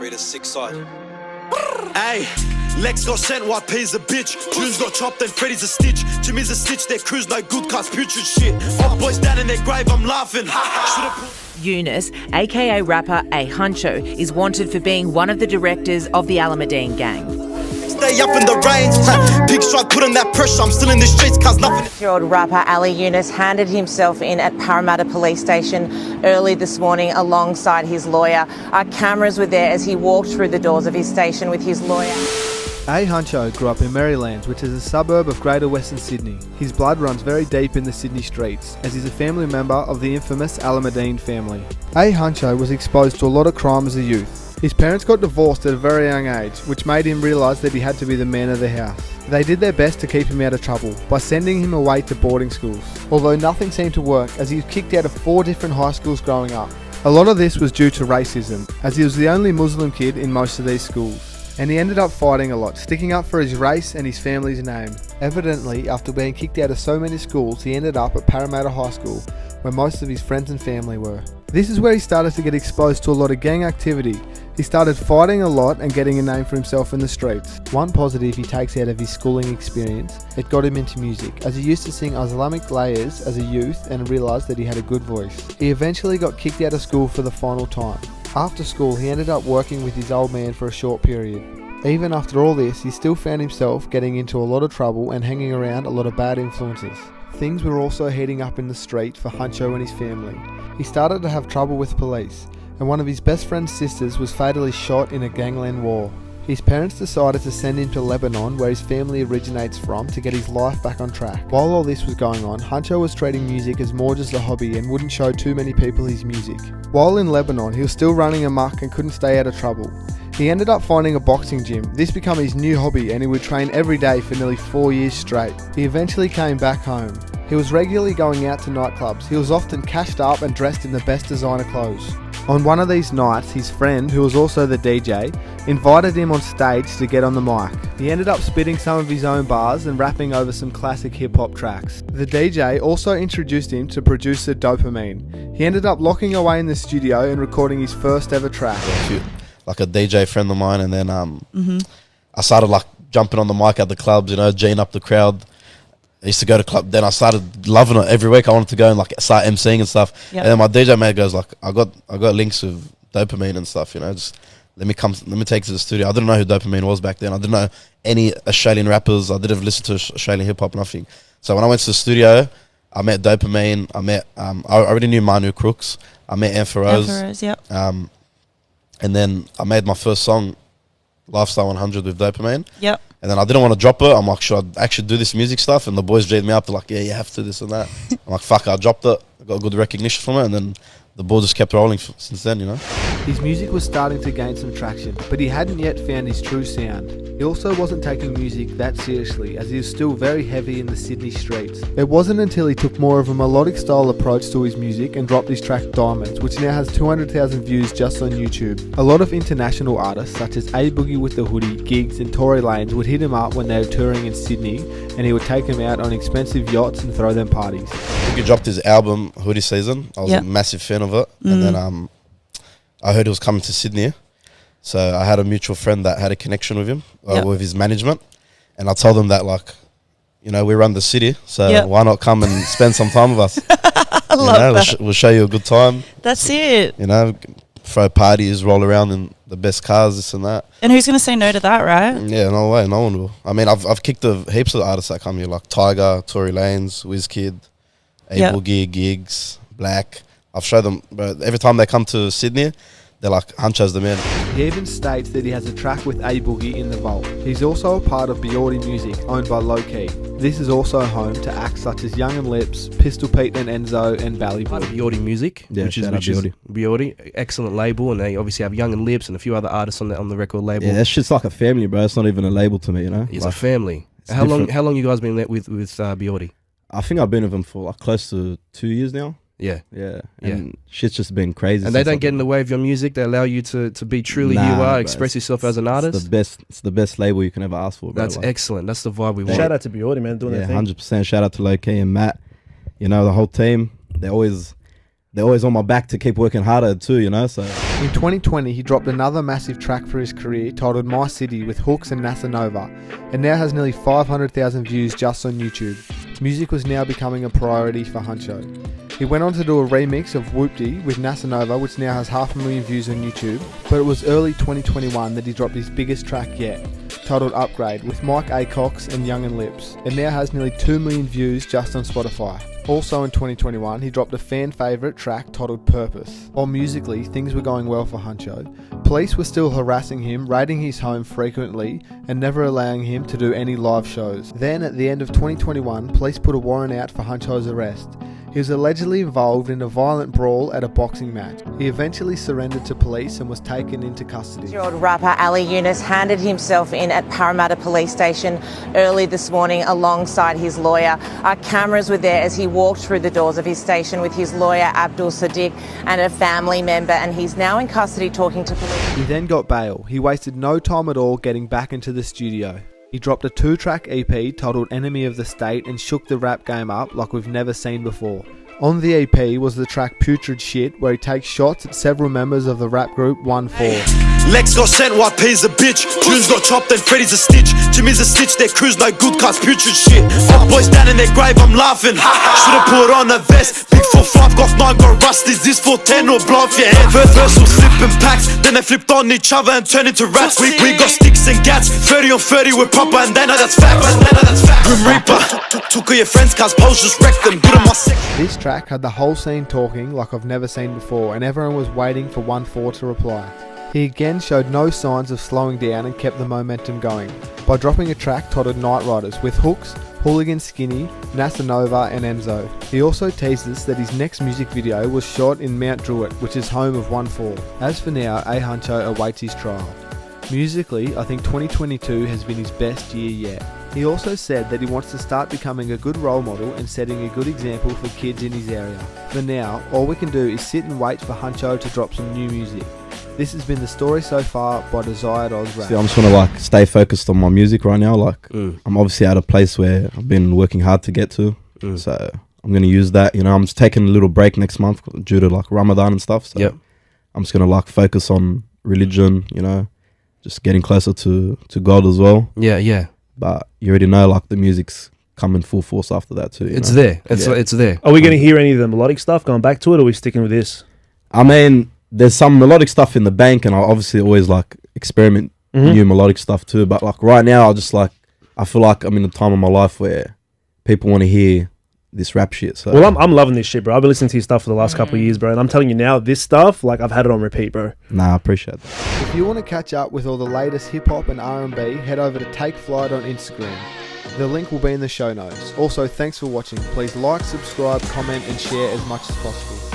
3 to 6 side. Hey, Lex got sent, YP's a bitch. June's got chopped and Freddy's a stitch. Jimmy's a stitch, their crew's no good, cause putrid shit. Old boys down in their grave, I'm laughing. Eunice, aka rapper A Huncho, is wanted for being one of the directors of the Alameddine gang. Stay up in the range. Big strike, put in that pressure. I'm still in the streets, cause nothing. 6-year-old rapper Ali Eunice handed himself in at Parramatta Police Station early this morning alongside his lawyer. Our cameras were there as he walked through the doors of his station with his lawyer. A Huncho grew up in Merrylands, which is a suburb of Greater Western Sydney. His blood runs very deep in the Sydney streets, as he's a family member of the infamous Alameddine family. A Huncho was exposed to a lot of crime as a youth. His parents got divorced at a very young age, which made him realise that he had to be the man of the house. They did their best to keep him out of trouble by sending him away to boarding schools, although nothing seemed to work as he was kicked out of 4 different high schools growing up. A lot of this was due to racism, as he was the only Muslim kid in most of these schools. And he ended up fighting a lot, sticking up for his race and his family's name. Evidently, after being kicked out of so many schools, he ended up at Parramatta High School, where most of his friends and family were. This is where he started to get exposed to a lot of gang activity. He started fighting a lot and getting a name for himself in the streets. One positive he takes out of his schooling experience, it got him into music, as he used to sing Islamic layers as a youth and realised that he had a good voice. He eventually got kicked out of school for the final time. After school, he ended up working with his old man for a short period. Even after all this, he still found himself getting into a lot of trouble and hanging around a lot of bad influences. Things were also heating up in the street for Huncho and his family. He started to have trouble with police, and one of his best friend's sisters was fatally shot in a gangland war. His parents decided to send him to Lebanon, where his family originates from, to get his life back on track. While all this was going on, Huncho was treating music as more just a hobby and wouldn't show too many people his music. While in Lebanon, he was still running amok and couldn't stay out of trouble. He ended up finding a boxing gym. This became his new hobby and he would train every day for nearly 4 years straight. He eventually came back home. He was regularly going out to nightclubs. He was often cashed up and dressed in the best designer clothes. On one of these nights, his friend, who was also the DJ, invited him on stage to get on the mic. He ended up spitting some of his own bars and rapping over some classic hip-hop tracks. The DJ also introduced him to producer Dopamine. He ended up locking away in the studio and recording his first ever track. Like a DJ friend of mine, and then I started like jumping on the mic at the clubs, you know, G'ing up the crowd. I used to go to club. Then I started loving it every week. I wanted to go and like start MCing and stuff. Yep. And then my DJ mate goes like, I got links with Dopamine and stuff. You know, just let me take you to the studio. I didn't know who Dopamine was back then. I didn't know any Australian rappers. I didn't listen to Australian hip hop, nothing. So when I went to the studio, I met Dopamine. I met I already knew Manu Crooks. I met Ampharos. Yep. And then I made my first song, Lifestyle 100 with Dopamine. Yep. And then I didn't want to drop it. I'm like, should I actually do this music stuff? And the boys J'd me up. They're like, yeah, you have to, this and that. I'm like, fuck, I dropped it. I got good recognition from it. And then the ball just kept rolling since then, you know. His music was starting to gain some traction, but he hadn't yet found his true sound. He also wasn't taking music that seriously, as he was still very heavy in the Sydney streets. It wasn't until he took more of a melodic style approach to his music and dropped his track Diamonds, which now has 200,000 views just on YouTube. A lot of international artists such as A Boogie with the Hoodie, Giggs and Tory Lanez would hit him up when they were touring in Sydney, and he would take them out on expensive yachts and throw them parties. He dropped his album Hoodie Season. I was a massive fan of it. And then I heard he was coming to Sydney. So I had a mutual friend that had a connection with him, with his management. And I told him that, like, you know, we run the city, so why not come and spend some time with us? I love that. We'll show you a good time. That's it. You know, throw parties, roll around in the best cars, this and that. And who's going to say no to that, right? Yeah, no way, no one will. I mean, I've kicked heaps of artists that come here, like Tiger, Tory Lanez, Wizkid, A Boogie, Giggs, Black. I've showed them, but every time they come to Sydney, they're like, Huncho's the man. He even states that he has a track with A Boogie in the vault. He's also a part of Biordi Music, owned by Low Key. This is also home to acts such as Young and Lips, Pistol Pete and Enzo, and Bally Boy. Biordi Music, which is Biordi, excellent label, and they obviously have Young and Lips and a few other artists on the record label. Yeah, that shit's like a family, bro. It's not even a label to me, you know. It's like, a family. How long you guys been with Biordi? I think I've been with them for like close to 2 years now. Yeah. And shit's just been crazy. And they don't get in the way of your music. They allow you to be truly you are, express yourself as an artist. It's the best label you can ever ask for, bro. That's excellent. That's the vibe we want. Shout out to Biordi, man, doing their thing. 100%. Shout out to Low Key and Matt. You know, the whole team. They always they're always on my back to keep working harder too, you know. So In 2020, he dropped another massive track for his career titled My City with Hooks and NASA Nova, and now has nearly 500,000 views just on YouTube. Music was now becoming a priority for Huncho. He went on to do a remix of Whoopty with NASA Nova, which now has 500,000 views on YouTube, but it was early 2021 that he dropped his biggest track yet, titled Upgrade, with Mike Acox and Young and Lips. It now has nearly 2 million views just on Spotify. Also in 2021, he dropped a fan favourite track titled Purpose. While musically, things were going well for Huncho. Police were still harassing him, raiding his home frequently, and never allowing him to do any live shows. Then, at the end of 2021, police put a warrant out for Huncho's arrest. He was allegedly involved in a violent brawl at a boxing match. He eventually surrendered to police and was taken into custody. 20-year-old rapper Ali Yunus handed himself in at Parramatta Police Station early this morning alongside his lawyer. Our cameras were there as he walked through the doors of his station with his lawyer Abdul Sadiq and a family member, and he's now in custody talking to police. He then got bail. He wasted no time at all getting back into the studio. He dropped a 2-track EP titled Enemy of the State and shook the rap game up like we've never seen before. On the EP was the track Putrid Shit, where he takes shots at several members of the rap group 1-4. Lex got sent, YP's a bitch. Junes got chopped and Freddy's a stitch. Jimmy's a stitch, their crew's no good cause putrid shit. Fuck boys down in their grave, I'm laughing. Should've put on a vest. Big 4-5, got 9, got rust. Is this 410 or blow off your head? First was slipping packs, then they flipped on each other and turned into rats. We got sticks and gats, 30 on 30, we're proper and they know that's facts. Grim Reaper, took all your friends cause Poles just wrecked them. Good on my sick. This track had the whole scene talking like I've never seen before, and everyone was waiting for 1-4 to reply. He again showed no signs of slowing down and kept the momentum going by dropping a track titled Night Riders with Hooks, Hooligan Skinny, NASA Nova and Enzo. He also teased us that his next music video was shot in Mount Druitt, which is home of 1-4. As for now, A Huncho awaits his trial. Musically, I think 2022 has been his best year yet. He also said that he wants to start becoming a good role model and setting a good example for kids in his area. For now, all we can do is sit and wait for Huncho to drop some new music. This has been the story so far by Desired Oz Rap. see, I'm just gonna stay focused on my music right now. I'm obviously at a place where I've been working hard to get to, so I'm gonna use that. You know, I'm just taking a little break next month due to Ramadan and stuff. So I'm just gonna focus on religion. You know, just getting closer to God as well. Yeah. But you already know, the music's coming full force after that too. It's there. It's there. Are we going to hear any of the melodic stuff going back to it, or are we sticking with this? I mean, there's some melodic stuff in the bank, and I obviously always experiment new melodic stuff too. But right now, I feel like I'm in a time of my life where people want to hear this rap shit. So Well, I'm loving this shit, bro. I've been listening to your stuff for the last couple of years, bro, and I'm telling you now, this stuff, I've had it on repeat, bro. Nah, I appreciate that. If you want to catch up with all the latest hip-hop and R&B, head over to Take Flight on Instagram. The link will be in the show notes. Also, thanks for watching. Please like, subscribe, comment and share as much as possible.